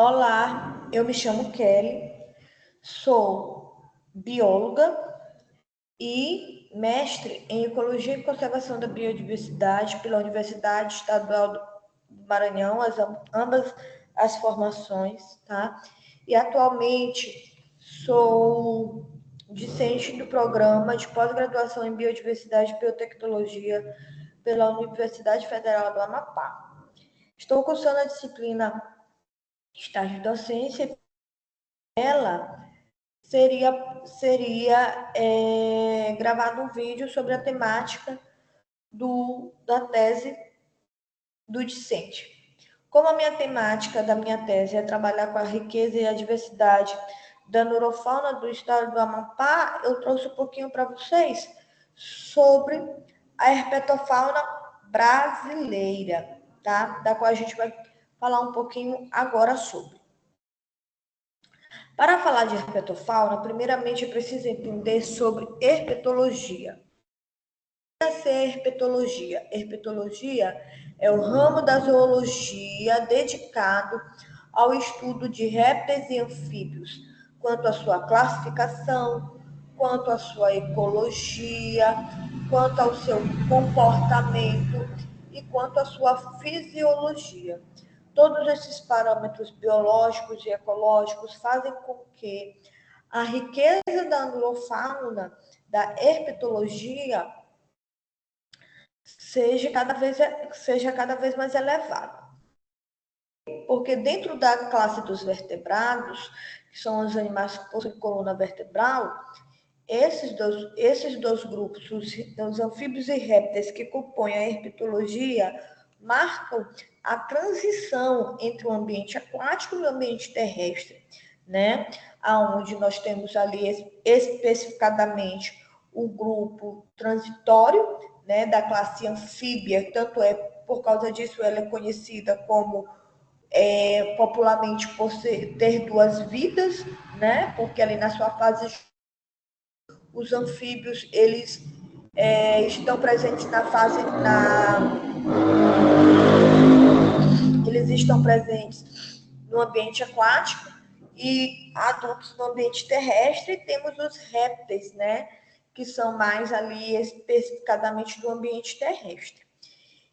Olá, eu me chamo Kelly, sou bióloga e mestre em Ecologia e Conservação da Biodiversidade pela Universidade Estadual do Maranhão, ambas as formações, tá? E atualmente sou discente do programa de pós-graduação em Biodiversidade e Biotecnologia pela Universidade Federal do Amapá. Estou cursando a disciplina Estágio de Docência. Ela seria gravado um vídeo sobre a temática da tese do discente. Como a minha temática da minha tese é trabalhar com a riqueza e a diversidade da neurofauna do estado do Amapá, eu trouxe um pouquinho para vocês sobre a herpetofauna brasileira, tá? Da qual a gente vai falar um pouquinho agora sobre. Para falar de herpetofauna, primeiramente é preciso entender sobre herpetologia. O que é herpetologia? Herpetologia é o ramo da zoologia dedicado ao estudo de répteis e anfíbios, quanto à sua classificação, quanto à sua ecologia, quanto ao seu comportamento e quanto à sua fisiologia. Todos esses parâmetros biológicos e ecológicos fazem com que a riqueza da anglofauna, da herpetologia, seja cada vez mais elevada. Porque dentro da classe dos vertebrados, que são os animais que possuem coluna vertebral, esses dois grupos, os anfíbios e répteis que compõem a herpetologia, marcam a transição entre o ambiente aquático e o ambiente terrestre, né? Aonde nós temos ali especificadamente o grupo transitório, né, da classe anfíbia, tanto é por causa disso ela é conhecida como popularmente por ter duas vidas, né? Porque ali na sua fase os anfíbios eles estão presentes eles estão presentes no ambiente aquático e adultos no ambiente terrestre, e temos os répteis, né, que são mais ali especificadamente do ambiente terrestre.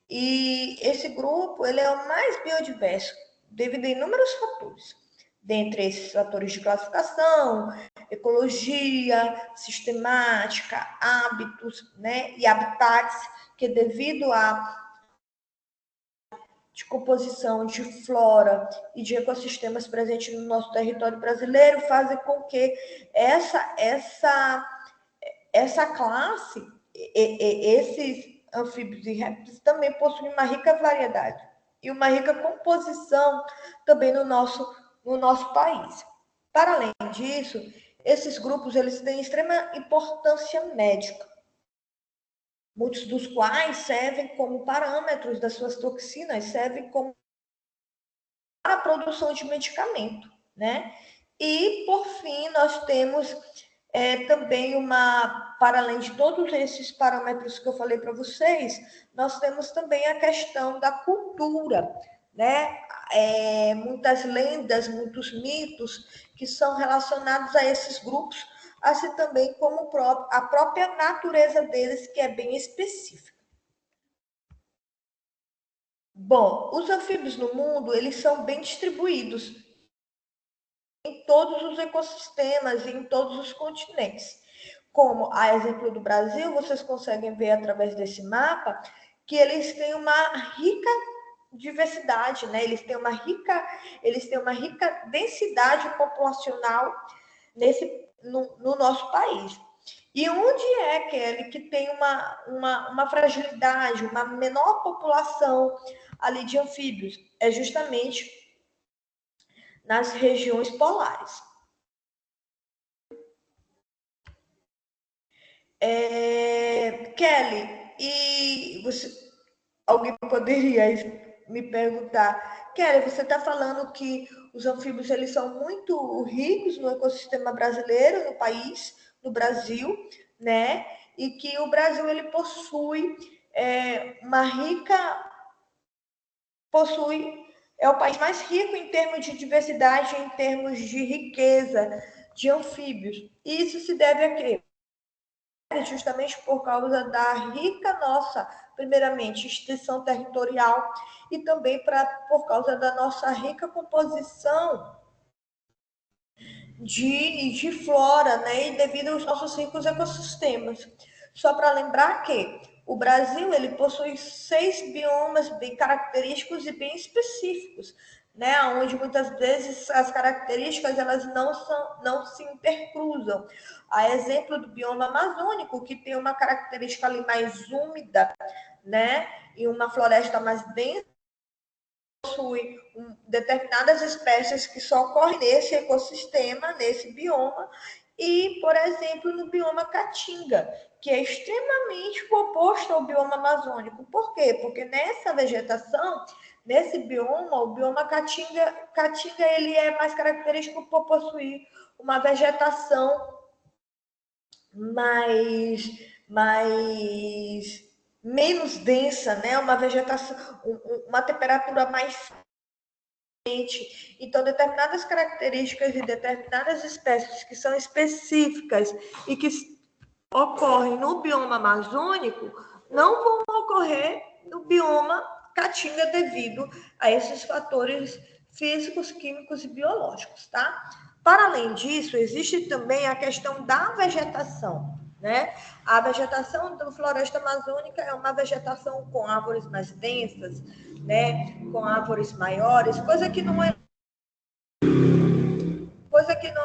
E esse grupo ele é o mais biodiverso devido a inúmeros fatores. Dentre esses fatores de classificação, ecologia, sistemática, hábitos, né, e habitats, que devido à de composição de flora e de ecossistemas presentes no nosso território brasileiro fazem com que essa classe, esses anfíbios e répteis também possuem uma rica variedade e uma rica composição também no nosso país. Para além disso, esses grupos eles têm extrema importância médica, muitos dos quais servem como parâmetros das suas toxinas, servem como para a produção de medicamento, né? E, por fim, nós temos também para além de todos esses parâmetros que eu falei para vocês, nós temos também a questão da cultura, né? Muitas lendas, muitos mitos que são relacionados a esses grupos, assim também como a própria natureza deles, que é bem específica. Bom, os anfíbios no mundo, eles são bem distribuídos em todos os ecossistemas e em todos os continentes. Como a exemplo do Brasil, vocês conseguem ver através desse mapa que eles têm uma rica diversidade, né? Eles têm uma rica densidade populacional no nosso país. E onde é, Kelly, que tem uma fragilidade, uma menor população ali de anfíbios? É justamente nas regiões polares. Kelly, alguém poderia me perguntar, Kelly, você está falando que os anfíbios eles são muito ricos no ecossistema brasileiro, no país, no Brasil, né? E que o Brasil ele possui uma rica, possui é o país mais rico em termos de diversidade, em termos de riqueza de anfíbios. E isso se deve a quê? Justamente por causa da rica nossa, primeiramente, extensão territorial e também por causa da nossa rica composição de flora, né? E devido aos nossos ricos ecossistemas. Só para lembrar que o Brasil ele possui 6 biomas bem característicos e bem específicos, né? Onde muitas vezes as características elas não se intercruzam. A exemplo do bioma amazônico, que tem uma característica ali mais úmida, né? E uma floresta mais densa, possui determinadas espécies que só ocorrem nesse ecossistema, nesse bioma, e, por exemplo, no bioma caatinga, que é extremamente oposto ao bioma amazônico. Por quê? Porque nessa vegetação, nesse bioma, o bioma caatinga ele é mais característico por possuir uma vegetação mais menos densa, né? Uma vegetação, uma temperatura mais quente. Então, determinadas características e determinadas espécies que são específicas e que ocorrem no bioma amazônico não vão ocorrer no bioma caatinga devido a esses fatores físicos, químicos e biológicos, tá? Para além disso, existe também a questão da vegetação, né? A vegetação da floresta amazônica é uma vegetação com árvores mais densas, né? Com árvores maiores, coisa que não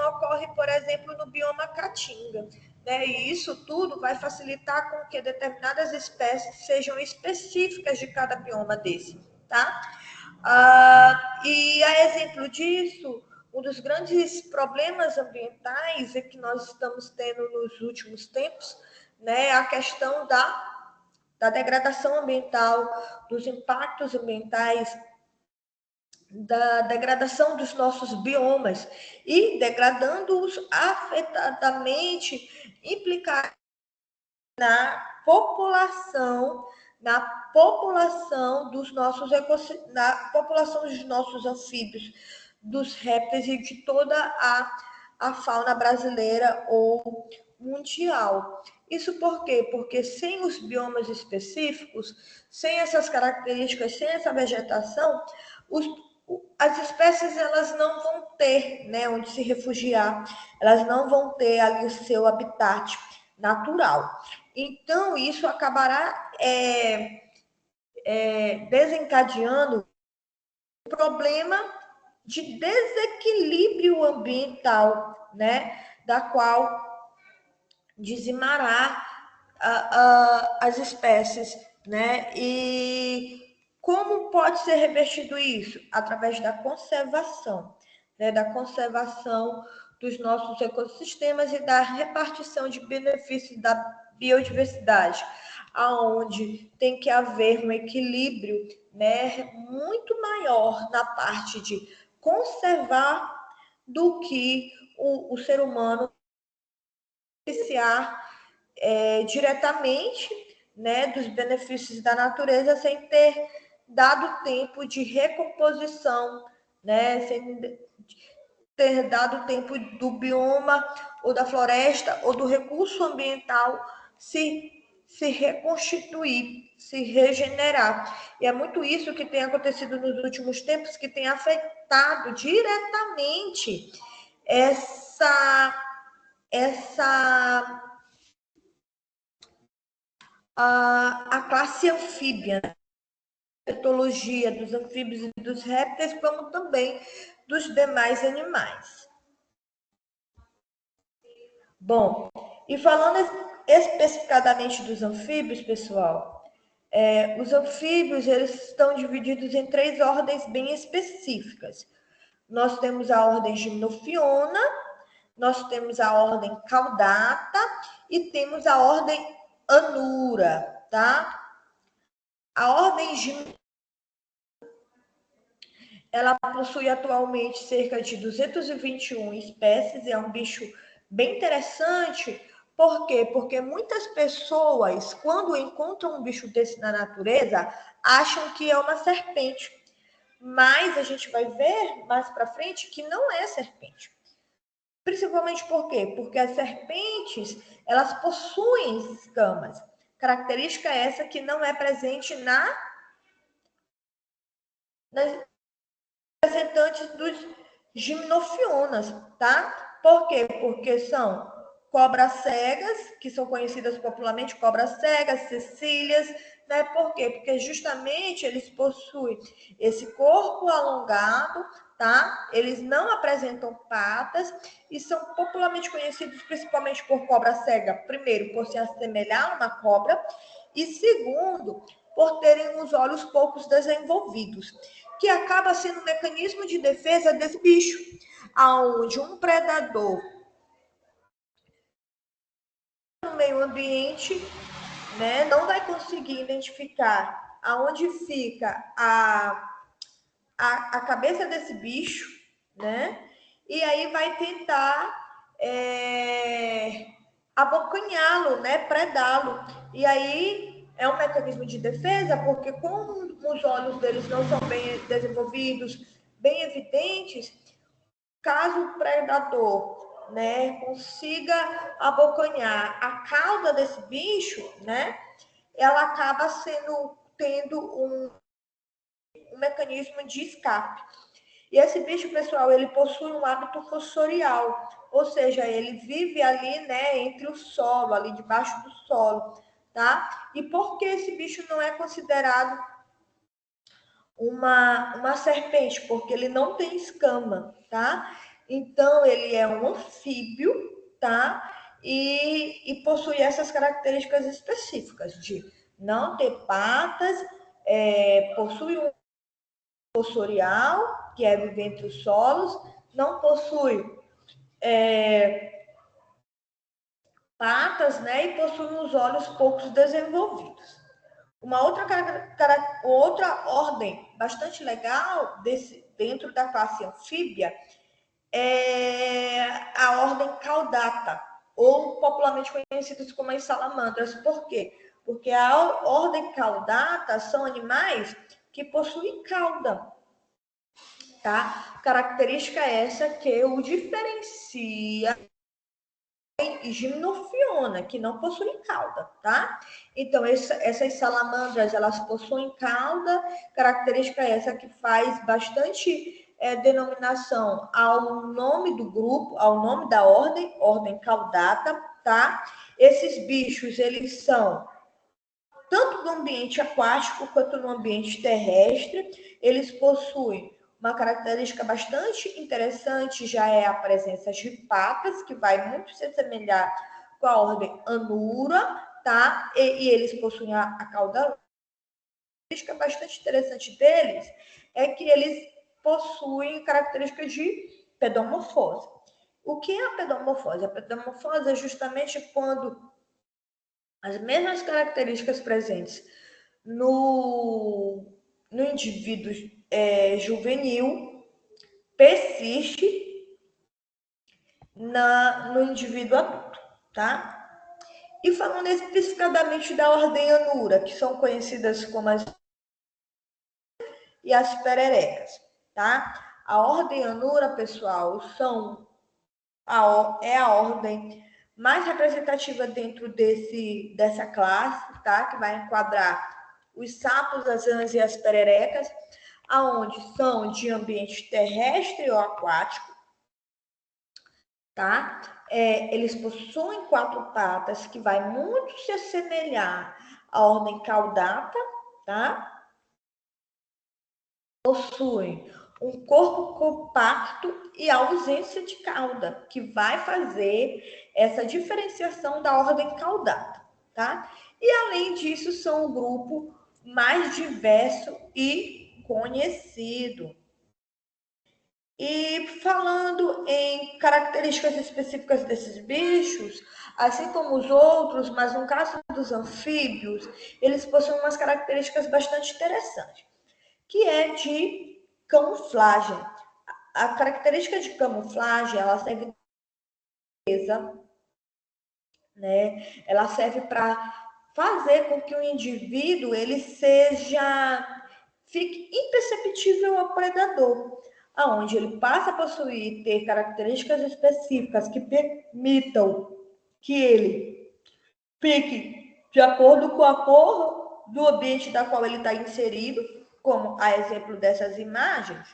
ocorre, por exemplo, no bioma caatinga. Né? E isso tudo vai facilitar com que determinadas espécies sejam específicas de cada bioma desse. Tá? E a exemplo disso, um dos grandes problemas ambientais que nós estamos tendo nos últimos tempos, né, é a questão da degradação ambiental, dos impactos ambientais, da degradação dos nossos biomas e degradando-os afetadamente, implicar na população dos nossos na população dos nossos anfíbios, dos répteis e de toda a fauna brasileira ou mundial. Isso por quê? Porque sem os biomas específicos, sem essas características, sem essa vegetação, as espécies elas não vão ter, né, onde se refugiar, elas não vão ter ali o seu habitat natural. Então, isso acabará desencadeando um problema de desequilíbrio ambiental, né, da qual dizimará as espécies, né? E como pode ser revertido isso? Através da conservação, né? Da conservação dos nossos ecossistemas e da repartição de benefícios da biodiversidade, aonde tem que haver um equilíbrio, né, muito maior na parte de conservar do que o ser humano beneficiar diretamente, né, dos benefícios da natureza sem ter dado tempo de recomposição, né, sem ter dado tempo do bioma ou da floresta ou do recurso ambiental se reconstituir, se regenerar. E é muito isso que tem acontecido nos últimos tempos, que tem afetado diretamente a classe anfíbia, né? A etologia dos anfíbios e dos répteis, como também dos demais animais. Bom, e falando especificadamente dos anfíbios, pessoal, os anfíbios eles estão divididos em 3 ordens bem específicas. Nós temos a ordem Gimnofiona, nós temos a ordem Caudata e temos a ordem Anura, tá? A ordem Gimnofiona, ela possui atualmente cerca de 221 espécies, é um bicho bem interessante. Por quê? Porque muitas pessoas, quando encontram um bicho desse na natureza, acham que é uma serpente. mas a gente vai ver mais para frente que não é serpente. Principalmente por quê? Porque as serpentes, elas possuem escamas. Característica essa que não é presente nas representantes dos gimnofionas, tá? Por quê? Porque são cobras cegas, que são conhecidas popularmente cobras cegas, cecílias, né? Por quê? Porque justamente eles possuem esse corpo alongado, tá? Eles não apresentam patas e são popularmente conhecidos principalmente por cobra cega, primeiro, por se assemelhar a uma cobra, e segundo, por terem os olhos poucos desenvolvidos, que acaba sendo um mecanismo de defesa desse bicho, aonde um predador no meio ambiente, né, não vai conseguir identificar aonde fica a cabeça desse bicho, né, e aí vai tentar abocanhá-lo, né, predá-lo. E aí é um mecanismo de defesa, porque como os olhos deles não são bem desenvolvidos, bem evidentes, caso o predador, né, consiga abocanhar a cauda desse bicho, né, ela acaba tendo um mecanismo de escape. E esse bicho, pessoal, ele possui um hábito fossorial, ou seja, ele vive ali, né, entre o solo, ali debaixo do solo, tá? E por que esse bicho não é considerado uma serpente? Porque ele não tem escama, tá? Então, ele é um anfíbio, tá? E possui essas características específicas de não ter patas, possui um fossorial, que é viver entre os solos, não possui patas, né? E possui os olhos poucos desenvolvidos. Uma outra ordem bastante legal dentro da classe anfíbia é a ordem caudata, ou popularmente conhecidos como as salamandras. Por quê? Porque a ordem caudata são animais que possuem cauda, tá? Característica essa que o diferencia e gimnofiona, que não possuem cauda, tá? Então, essas salamandras, elas possuem cauda, característica essa que faz bastante denominação ao nome do grupo, ao nome da ordem caudata, tá? Esses bichos, eles são tanto no ambiente aquático quanto no ambiente terrestre, eles possuem uma característica bastante interessante, já é a presença de patas, que vai muito se assemelhar com a ordem Anura, tá? E eles possuem a cauda. A característica bastante interessante deles é que eles possuem características de pedomorfose. O que é a pedomorfose? A pedomorfose é justamente quando as mesmas características presentes no indivíduo juvenil persiste no indivíduo adulto, tá? E falando especificadamente da ordem Anura, que são conhecidas como as pererecas, tá? A ordem Anura, pessoal, é a ordem mais representativa dentro dessa classe, tá? Que vai enquadrar os sapos, as rãs e as pererecas, aonde são de ambiente terrestre ou aquático, tá? Eles possuem 4 patas, que vai muito se assemelhar à ordem caudata, tá? Possuem um corpo compacto e ausência de cauda, que vai fazer essa diferenciação da ordem caudata, tá? E além disso, são o grupo mais diverso e conhecido. E falando em características específicas desses bichos, assim como os outros, mas no caso dos anfíbios, eles possuem umas características bastante interessantes, que é de camuflagem. A característica de camuflagem, ela serve né? Ela serve para fazer com que o indivíduo ele seja fique imperceptível ao predador, aonde ele passa a possuir e ter características específicas que permitam que ele fique de acordo com a cor do ambiente da qual ele está inserido, como a exemplo dessas imagens.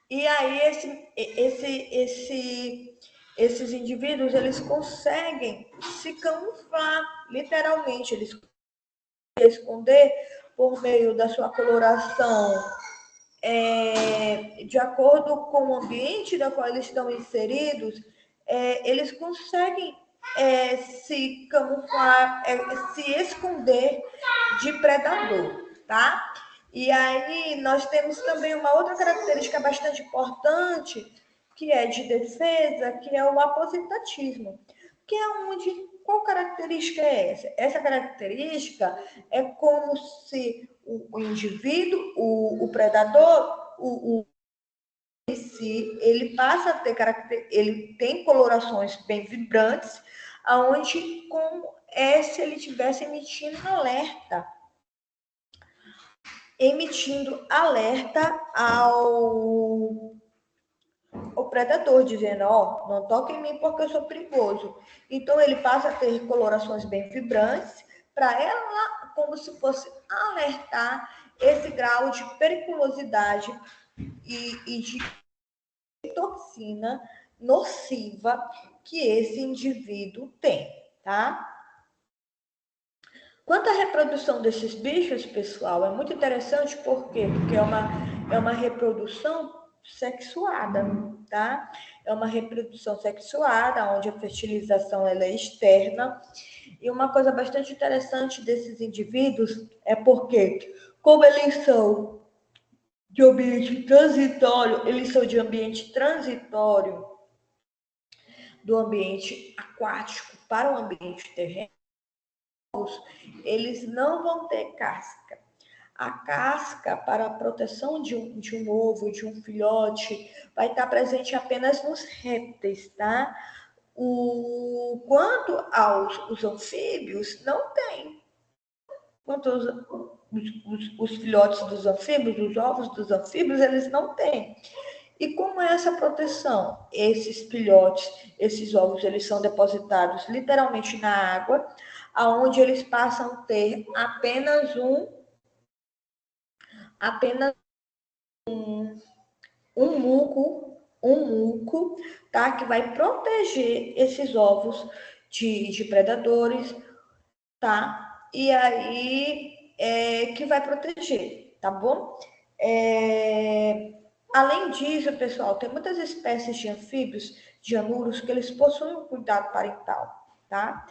E aí esses indivíduos, eles conseguem se camuflar, literalmente, eles conseguem esconder por meio da sua coloração, de acordo com o ambiente no qual eles estão inseridos, eles conseguem se camuflar, se esconder de predador, tá? E aí nós temos também uma outra característica bastante importante, que é de defesa, que é o aposentatismo, que é onde, qual característica é essa? Essa característica é como se o indivíduo, o predador, em si, ele passa a ter ele tem colorações bem vibrantes, aonde como se ele estivesse emitindo alerta ao predador, dizendo, ó, não toque em mim porque eu sou perigoso. Então ele passa a ter colorações bem vibrantes para ela, como se fosse alertar esse grau de periculosidade e de toxina nociva que esse indivíduo tem, tá? Quanto à reprodução desses bichos, pessoal, é muito interessante, por quê? Porque é uma reprodução sexuada, tá? É uma reprodução sexuada, onde a fertilização ela é externa. E uma coisa bastante interessante desses indivíduos é porque, como eles são de ambiente transitório, eles são de ambiente transitório do ambiente aquático para o ambiente terreno, eles não vão ter casca. A casca, para a proteção de um ovo, de um filhote, vai estar presente apenas nos répteis, tá? Quanto aos os anfíbios, não tem. Quanto os filhotes dos anfíbios, os ovos dos anfíbios, eles não têm. E como é essa proteção? Esses filhotes, esses ovos, eles são depositados literalmente na água, aonde eles passam a ter apenas um muco, tá? Que vai proteger esses ovos de predadores, tá? E aí que vai proteger, tá bom? Além disso, pessoal, tem muitas espécies de anfíbios, de anuros, que eles possuem um cuidado parental, tá?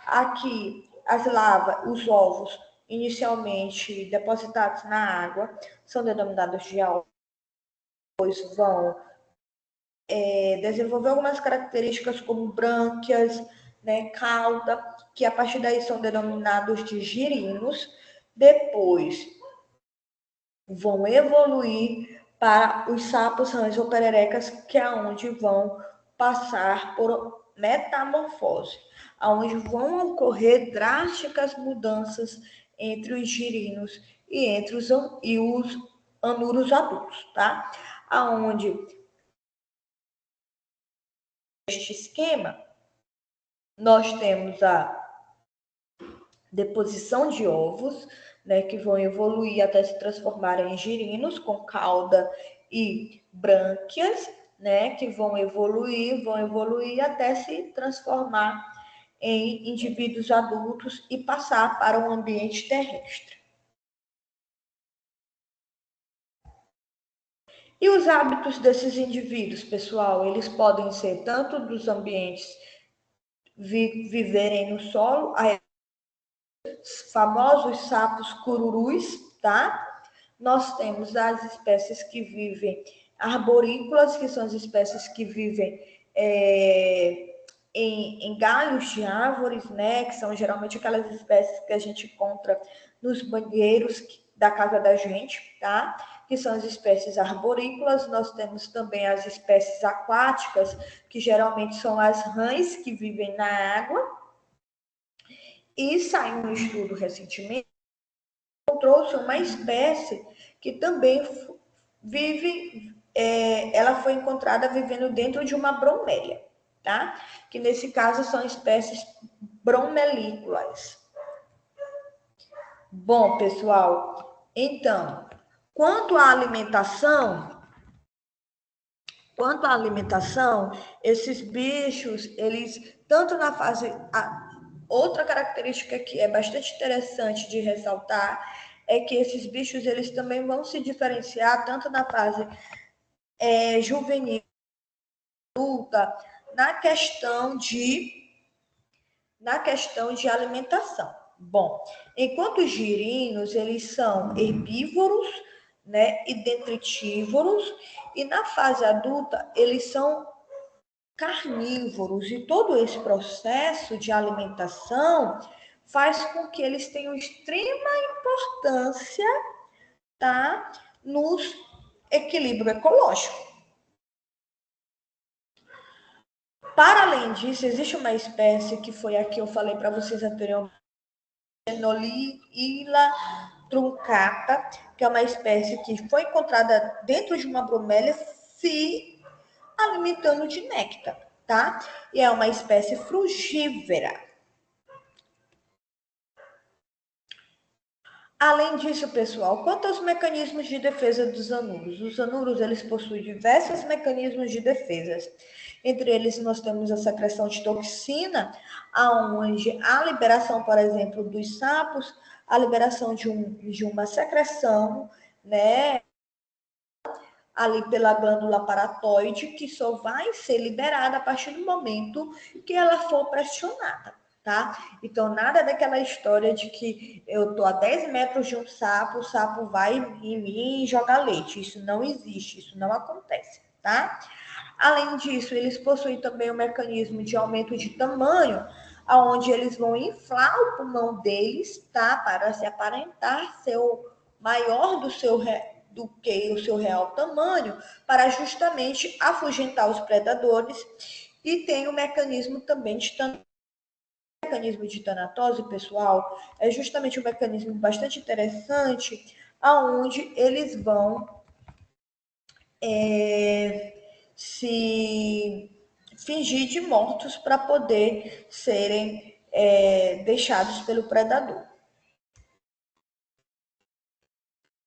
Aqui, as larvas, os ovos, inicialmente depositados na água, são denominados de alga, depois vão desenvolver algumas características como brânquias, né, cauda, que a partir daí são denominados de girinos, depois vão evoluir para os sapos, rãs ou pererecas, que é onde vão passar por metamorfose, onde vão ocorrer drásticas mudanças entre os girinos e entre os anuros adultos, tá? Aonde este esquema nós temos a deposição de ovos, né, que vão evoluir até se transformarem em girinos com cauda e brânquias, né, que vão evoluir até se transformar em indivíduos adultos e passar para o ambiente terrestre. E os hábitos desses indivíduos, pessoal, eles podem ser tanto dos ambientes viverem no solo, famosos sapos cururus, tá? Nós temos as espécies que vivem arborícolas, que são as espécies que vivem em galhos de árvores, né? Que são geralmente aquelas espécies que a gente encontra nos banheiros da casa da gente, tá? Que são as espécies arborícolas. Nós temos também as espécies aquáticas, que geralmente são as rãs que vivem na água. E saiu um estudo recentemente, encontrou trouxe uma espécie que também vive, ela foi encontrada vivendo dentro de uma bromélia, tá? Que nesse caso são espécies bromelícolas. Bom, pessoal, então, quanto à alimentação, esses bichos, eles, tanto na fase. Outra característica que é bastante interessante de ressaltar é que esses bichos, eles também vão se diferenciar tanto na fase juvenil, adulta, na questão de alimentação. Bom, enquanto os girinos, eles são herbívoros, né, e detritívoros, e na fase adulta, eles são carnívoros, e todo esse processo de alimentação faz com que eles tenham extrema importância, tá, no equilíbrio ecológico. Para além disso, existe uma espécie que foi a que eu falei para vocês anteriormente, Xenolila truncata, que é uma espécie que foi encontrada dentro de uma bromélia se alimentando de néctar, tá? E é uma espécie frugívora. Além disso, pessoal, quanto aos mecanismos de defesa dos anuros, os anuros, eles possuem diversos mecanismos de defesa. Entre eles, nós temos a secreção de toxina, aonde a liberação, por exemplo, dos sapos, a liberação de uma secreção, né, ali pela glândula paratoide, que só vai ser liberada a partir do momento que ela for pressionada. Tá? Então, nada daquela história de que eu tô a 10 metros de um sapo, o sapo vai em mim e joga leite. Isso não existe, isso não acontece, tá? Além disso, eles possuem também um mecanismo de aumento de tamanho, aonde eles vão inflar o pulmão deles, tá? Para se aparentar ser o maior do que o seu real tamanho, para justamente afugentar os predadores. E tem o mecanismo também de mecanismo de tanatose, pessoal, é justamente um mecanismo bastante interessante, aonde eles vão se fingir de mortos para poder serem deixados pelo predador.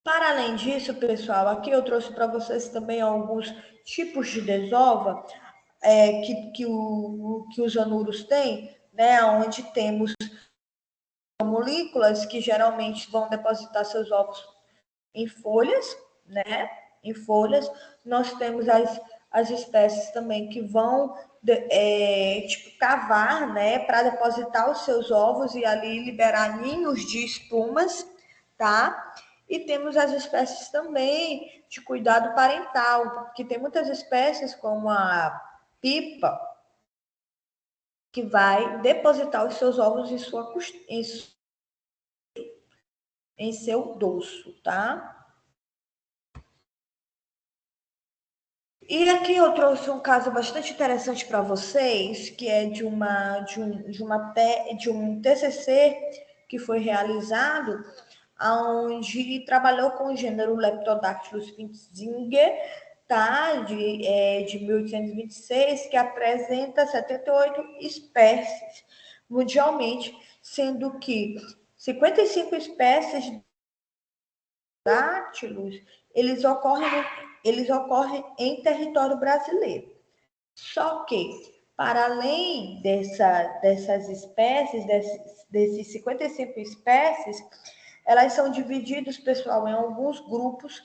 Para além disso, pessoal, aqui eu trouxe para vocês também alguns tipos de desova que os anuros têm, né, onde temos moléculas que geralmente vão depositar seus ovos em folhas, né? Em folhas. Nós temos as espécies também que vão tipo, cavar, né? Para depositar os seus ovos e ali liberar ninhos de espumas, tá? E temos as espécies também de cuidado parental, que tem muitas espécies como a pipa, que vai depositar os seus ovos em seu dorso, tá? E aqui eu trouxe um caso bastante interessante para vocês, que é de um TCC que foi realizado, onde trabalhou com o gênero Leptodactylus spitzinger, tá? de 1826, que apresenta 78 espécies mundialmente, sendo que 55 espécies de dáctilos, eles ocorrem em território brasileiro. Só que, para além dessas espécies, desses 55 espécies, elas são divididas, pessoal, em alguns grupos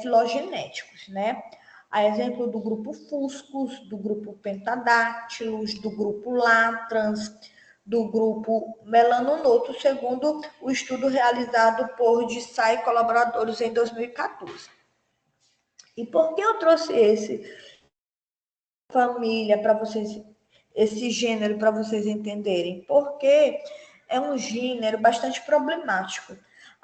filogenéticos, né? A exemplo do grupo Fuscus, do grupo Pentadactylus, do grupo Latrans, do grupo Melanonotus, segundo o estudo realizado por Dissai e colaboradores em 2014. E por que eu trouxe esse família para vocês, esse gênero para vocês entenderem? Porque é um gênero bastante problemático,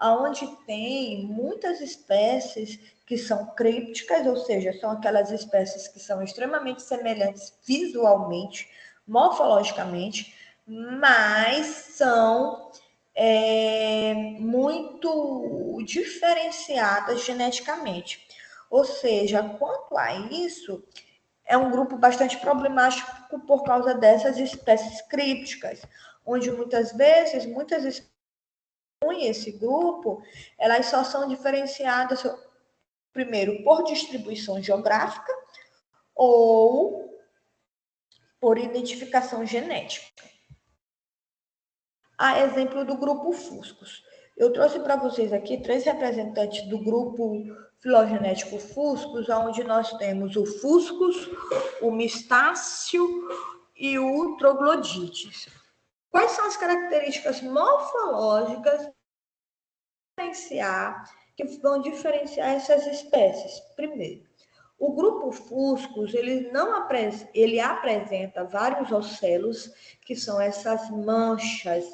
onde tem muitas espécies que são crípticas, ou seja, são aquelas espécies que são extremamente semelhantes visualmente, morfologicamente, mas são muito diferenciadas geneticamente. Ou seja, quanto a isso, é um grupo bastante problemático por causa dessas espécies crípticas, onde muitas vezes, muitas espécies esse grupo, elas só são diferenciadas, primeiro, por distribuição geográfica ou por identificação genética. A exemplo do grupo Fuscus. Eu trouxe para vocês aqui 3 representantes do grupo filogenético Fuscus, onde nós temos o Fuscus, o Mistácio e o Troglodites. Quais são as características morfológicas que vão diferenciar essas espécies? Primeiro, o grupo Fuscus, ele apresenta vários ocelos, que são essas manchas,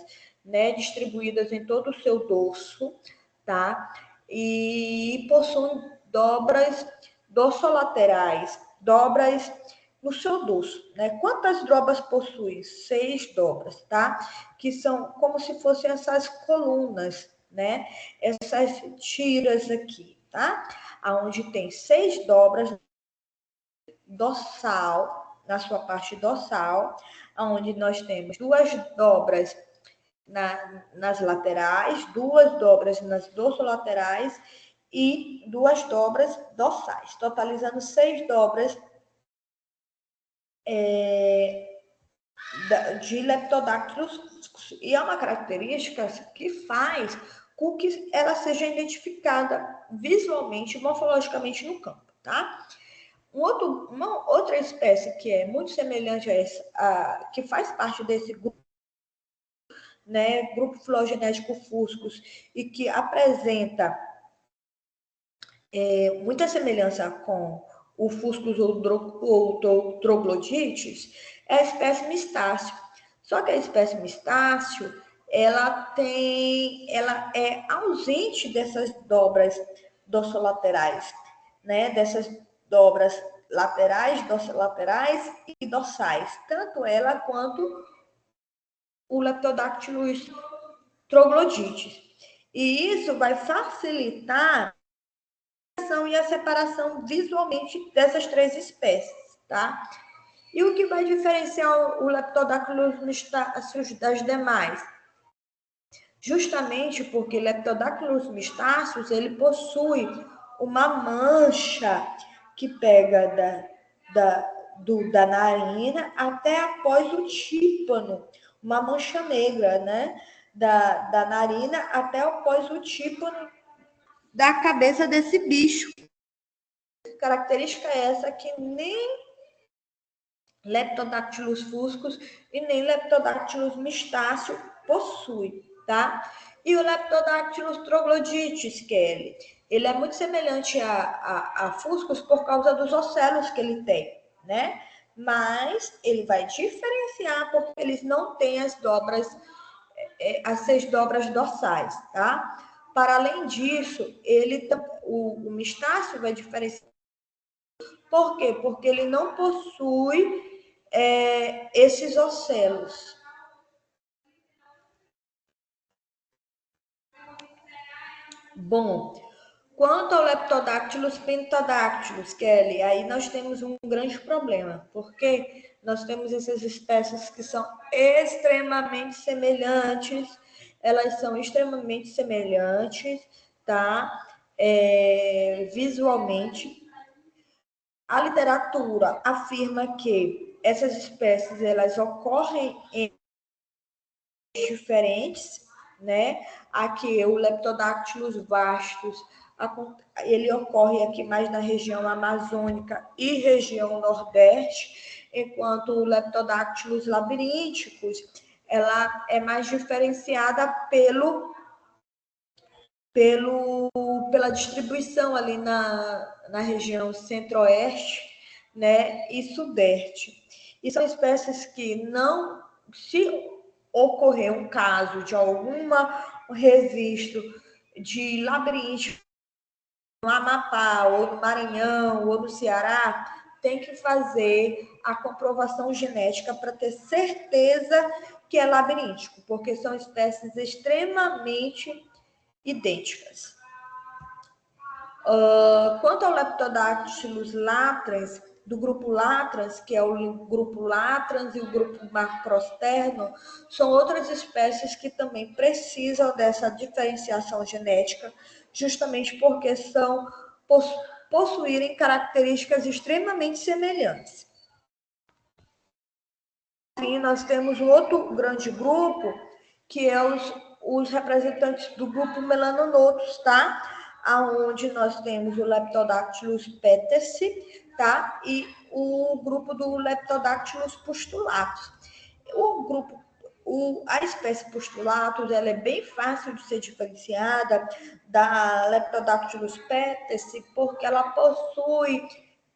né, distribuídas em todo o seu dorso, tá? E possuem dobras dorsolaterais, dobras no seu dorso, né? Quantas dobras possui? 6 dobras, tá? Que são como se fossem essas colunas, né? Essas tiras aqui, tá? Aonde tem 6 dobras dorsal, na sua parte dorsal, onde nós temos 2 dobras nas laterais, 2 dobras nas dorsolaterais e 2 dobras dorsais, totalizando 6 dobras de leptodáctilos. E é uma característica que faz com que ela seja identificada visualmente, morfologicamente no campo, tá? Uma outra espécie que é muito semelhante a essa, que faz parte desse grupo, né, grupo filogenético Fuscus, e que apresenta muita semelhança com o Fuscus ou Troglodites, é a espécie Mistácio. Só que a espécie Mistácio, ela é ausente dessas dobras dorsolaterais, né? Dessas dobras laterais, dorsolaterais e dorsais, tanto ela quanto o Leptodactylus troglodites. E isso vai facilitar e a separação visualmente dessas 3 espécies, tá? E o que vai diferenciar o Leptodactylus mistáceos das demais? Justamente porque Leptodactylus mistáceos, ele possui uma mancha que pega da narina até após o tímpano, uma mancha negra, né? Da narina até após o tímpano da cabeça desse bicho. Característica é essa que nem Leptodactylus fuscus e nem Leptodactylus mistáceo possui, tá? E o Leptodactylus troglodites, Kelly, ele é muito semelhante a Fuscus por causa dos ocelos que ele tem, né? Mas ele vai diferenciar porque eles não têm as 6 dobras dorsais, tá? Para além disso, o mistáceo vai diferenciar. Por quê? Porque ele não possui esses ocelos. Bom, quanto ao Leptodactylus pentadactylus, Kelly, aí nós temos um grande problema, porque nós temos essas espécies que são extremamente semelhantes, elas são extremamente semelhantes, tá? Visualmente. A literatura afirma que essas espécies elas ocorrem em diferentes, né? Aqui o Leptodactylus vastus, ele ocorre aqui mais na região amazônica e região nordeste, enquanto o Leptodactylus labirínticos, ela é mais diferenciada pela distribuição ali na região centro-oeste, né, e sudeste. E são espécies que não, se ocorrer um caso de alguma registro de labiríntico no Amapá, ou no Maranhão, ou no Ceará, tem que fazer a comprovação genética para ter certeza que é labiríntico, porque são espécies extremamente idênticas. Quanto ao Leptodactylus latrans, do grupo Latrans, que é o grupo Latrans e o grupo Macrosterno, são outras espécies que também precisam dessa diferenciação genética, justamente porque possuírem características extremamente semelhantes. E nós temos um outro grande grupo, que é os representantes do grupo Melanonotus, tá? Aonde nós temos o Leptodactylus petersi, tá? E o grupo do Leptodactylus pustulatus. A espécie pustulatus, ela é bem fácil de ser diferenciada da Leptodactylus petersi, porque ela possui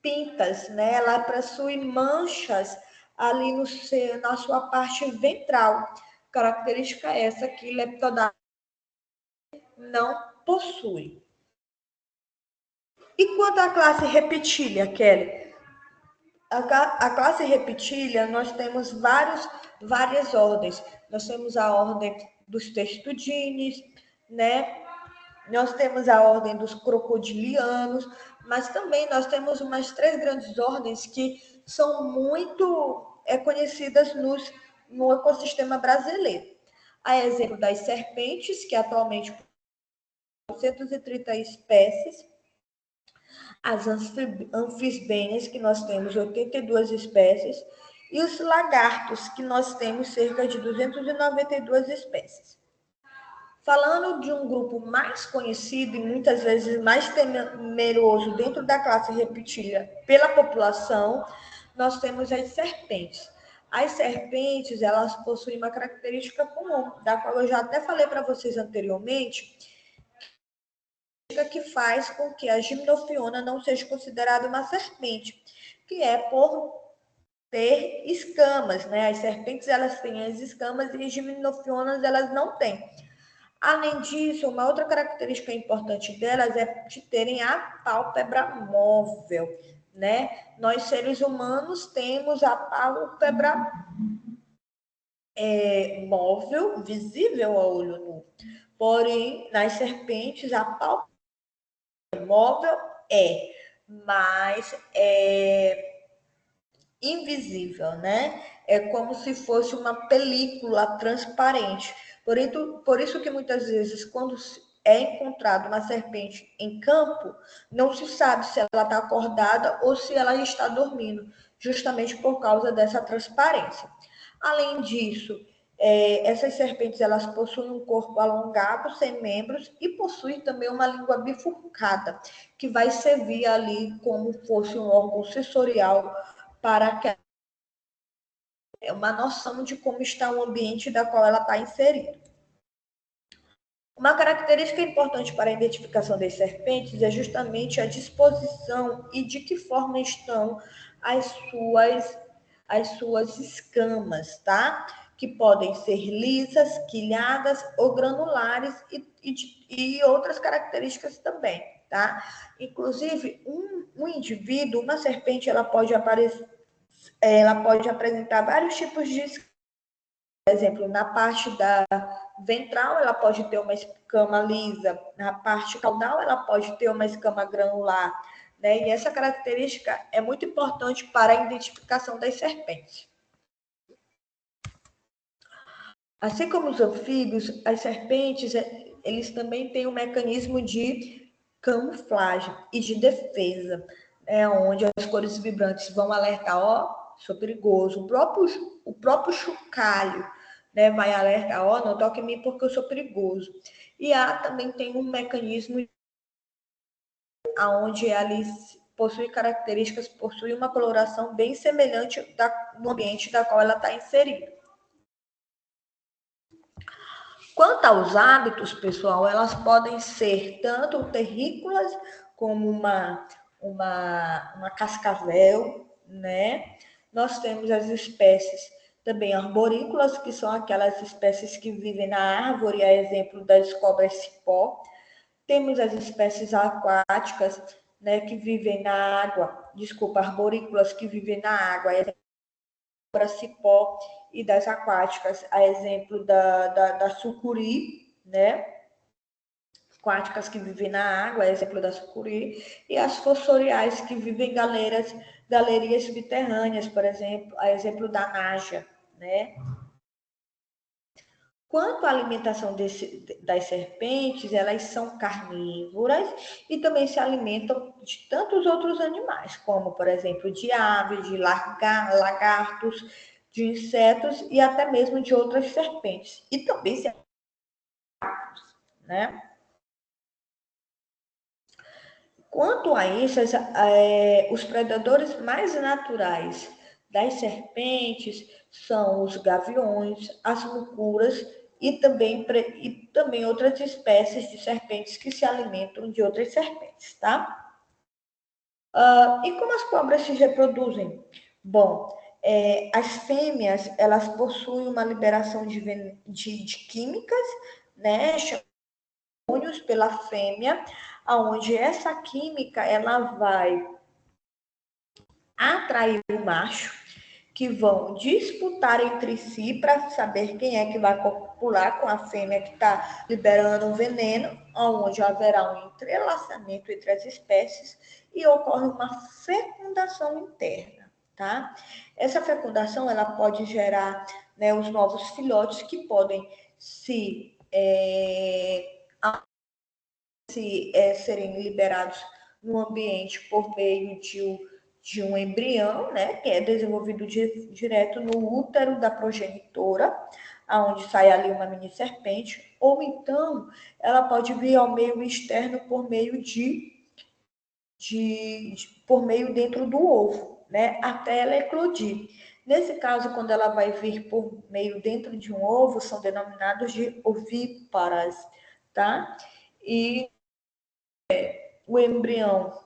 pintas, né? Ela possui manchas ali na sua parte ventral. Característica essa que Leptodactylus não possui. E quanto à classe Reptilia, Kelly? A classe Reptilia, nós temos várias ordens. Nós temos a ordem dos testudines, né? Nós temos a ordem dos crocodilianos, mas também nós temos umas 3 grandes ordens que são muito conhecidas no ecossistema brasileiro. A exemplo das serpentes, que atualmente 430 espécies, as anfisbênias, que nós temos 82 espécies, e os lagartos, que nós temos cerca de 292 espécies. Falando de um grupo mais conhecido e muitas vezes mais temeroso dentro da classe Reptilia pela população, nós temos as serpentes. As serpentes, elas possuem uma característica comum, da qual eu já até falei para vocês anteriormente, que faz com que a gimnophiona não seja considerada uma serpente, que é por ter escamas, né? As serpentes, elas têm as escamas e as gimnophionas, elas não têm. Além disso, uma outra característica importante delas é de terem a pálpebra móvel, né? Nós, seres humanos, temos a pálpebra móvel, visível ao olho nu. Porém, nas serpentes, a pálpebra móvel mas é invisível, né? É como se fosse uma película transparente. Por isso que muitas vezes, quando é encontrada uma serpente em campo, não se sabe se ela está acordada ou se ela está dormindo, justamente por causa dessa transparência. Além disso, essas serpentes, elas possuem um corpo alongado, sem membros, e possuem também uma língua bifurcada, que vai servir ali como fosse um órgão sensorial para que uma noção de como está o ambiente da qual ela está inserida. Uma característica importante para a identificação das serpentes é justamente a disposição e de que forma estão as suas escamas, tá? Que podem ser lisas, quilhadas ou granulares e outras características também, tá? Inclusive, um indivíduo, uma serpente, ela pode apresentar vários tipos de escamas. Por exemplo, na parte da ventral, ela pode ter uma escama lisa, na parte caudal, ela pode ter uma escama granular, né? E essa característica é muito importante para a identificação das serpentes. Assim como os anfíbios, as serpentes, eles também têm um mecanismo de camuflagem e de defesa, né? Onde as cores vibrantes vão alertar, ó, sou perigoso. O próprio chocalho, né, vai alertar, ó, não toque em mim porque eu sou perigoso. E também tem um mecanismo onde ela possui características, possui uma coloração bem semelhante no ambiente da qual ela está inserida. Quanto aos hábitos, pessoal, elas podem ser tanto terrícolas como uma cascavel, né? Nós temos as espécies também arborícolas, que são aquelas espécies que vivem na árvore, a exemplo das cobras cipó. Temos as espécies aquáticas, né, que vivem na água, arborícolas que vivem na água, cobra-cipó e das aquáticas, a exemplo da sucuri, né? Aquáticas que vivem na água, a exemplo da sucuri, e as fossoriais que vivem em galerias subterrâneas, por exemplo, a exemplo da naja, né? Quanto à alimentação das serpentes, elas são carnívoras e também se alimentam de tantos outros animais, como, por exemplo, de aves, de lagartos, de insetos e até mesmo de outras serpentes. E também se alimentam, né? Quanto a isso, os predadores mais naturais das serpentes são os gaviões, as mucuras e também outras espécies de serpentes que se alimentam de outras serpentes, tá? E como as cobras se reproduzem? Bom, as fêmeas, elas possuem uma liberação de químicas, né, pela fêmea, aonde essa química ela vai atrair o macho, que vão disputar entre si para saber quem é que vai copular com a fêmea que está liberando o veneno, onde haverá um entrelaçamento entre as espécies e ocorre uma fecundação interna, tá? Essa fecundação ela pode gerar, né, os novos filhotes que podem serem liberados no ambiente por meio de um embrião, né, que é desenvolvido direto no útero da progenitora, aonde sai ali uma mini serpente, ou então ela pode vir ao meio externo por meio por meio dentro do ovo, né, até ela eclodir. Nesse caso, quando ela vai vir por meio dentro de um ovo, são denominados de ovíparas, tá? E o embrião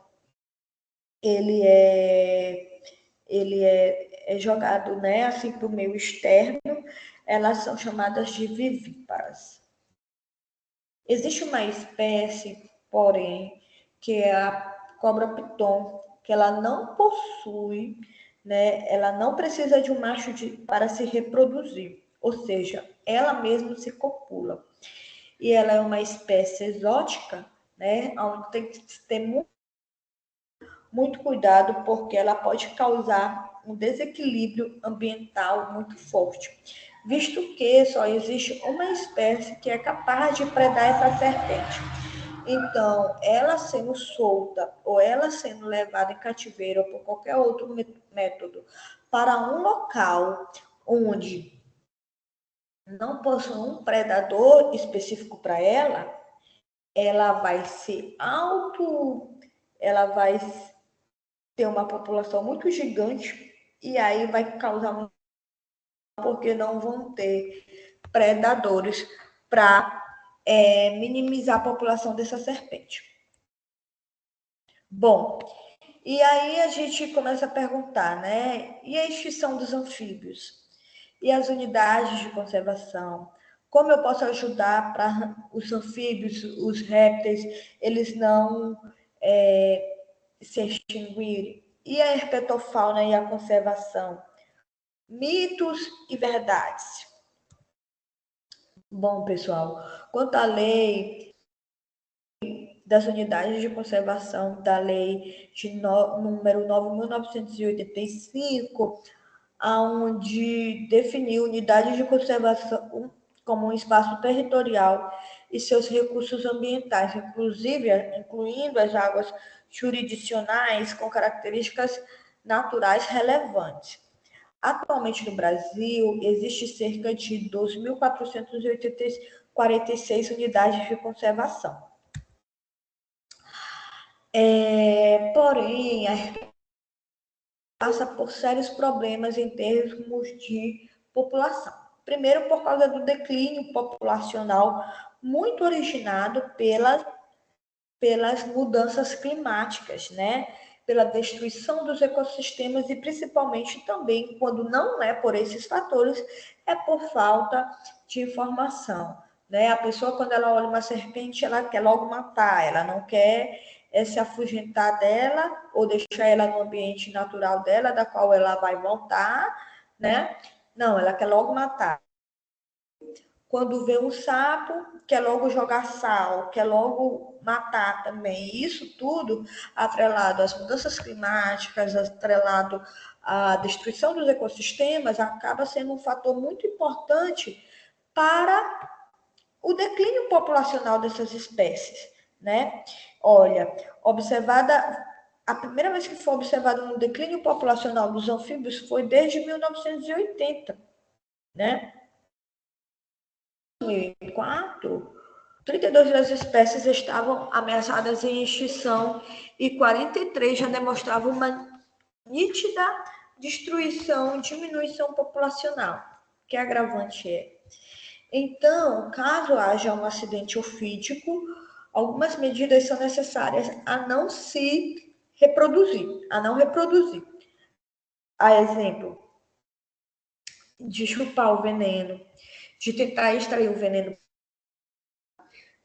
ele é jogado, né, assim para o meio externo, elas são chamadas de vivíparas. Existe uma espécie, porém, que é a cobra piton, que ela não possui, né, ela não precisa de um macho para se reproduzir, ou seja, ela mesma se copula. E ela é uma espécie exótica, né, onde tem que ter muito cuidado, porque ela pode causar um desequilíbrio ambiental muito forte, visto que só existe uma espécie que é capaz de predar essa serpente. Então, ela sendo solta ou ela sendo levada em cativeiro ou por qualquer outro método para um local onde não possui um predador específico para ela, ela vai ser ela vai ter uma população muito gigante e aí vai causar porque não vão ter predadores para minimizar a população dessa serpente. Bom, e aí a gente começa a perguntar, né? E a extinção dos anfíbios? E as unidades de conservação? Como eu posso ajudar para os anfíbios, os répteis, eles não se extinguirem? E a herpetofauna e a conservação? Mitos e verdades. Bom, pessoal, quanto à lei das unidades de conservação, da lei número 9.985, onde definiu unidades de conservação como um espaço territorial e seus recursos ambientais, incluindo as águas jurisdicionais com características naturais relevantes. Atualmente no Brasil, existe cerca de 2.446 unidades de conservação. Porém, a passa por sérios problemas em termos de população. Primeiro, por causa do declínio populacional muito originado pelas mudanças climáticas, né? Pela destruição dos ecossistemas e principalmente também, quando não é por esses fatores, é por falta de informação, né? A pessoa, quando ela olha uma serpente, ela quer logo matar, ela não quer se afugentar dela ou deixar ela no ambiente natural dela, da qual ela vai voltar, né? Não, ela quer logo matar. Quando vê um sapo, quer logo jogar sal, quer logo matar também. Isso tudo atrelado às mudanças climáticas, atrelado à destruição dos ecossistemas, acaba sendo um fator muito importante para o declínio populacional dessas espécies, né? Olha, observada a primeira vez que foi observado um declínio populacional dos anfíbios foi desde 1980, né? Em 2004, 32 das espécies estavam ameaçadas em extinção e 43 já demonstravam uma nítida destruição, diminuição populacional. Que agravante é? Então, caso haja um acidente ofídico, algumas medidas são necessárias a não se reproduzir, a não reproduzir. A exemplo, de chupar o veneno, de tentar extrair o veneno,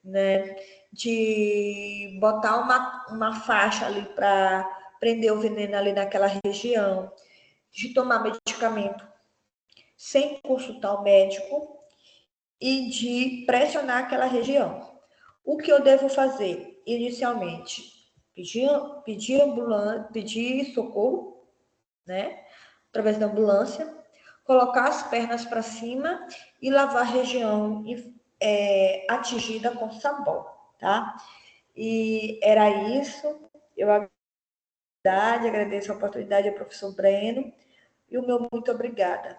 né? De botar uma faixa ali para prender o veneno ali naquela região, de tomar medicamento sem consultar o médico e de pressionar aquela região. O que eu devo fazer? Inicialmente, pedir socorro, né? Através da ambulância, colocar as pernas para cima e lavar a região atingida com sabão, tá? E era isso. Eu agradeço a oportunidade ao professor Breno e o meu muito obrigada.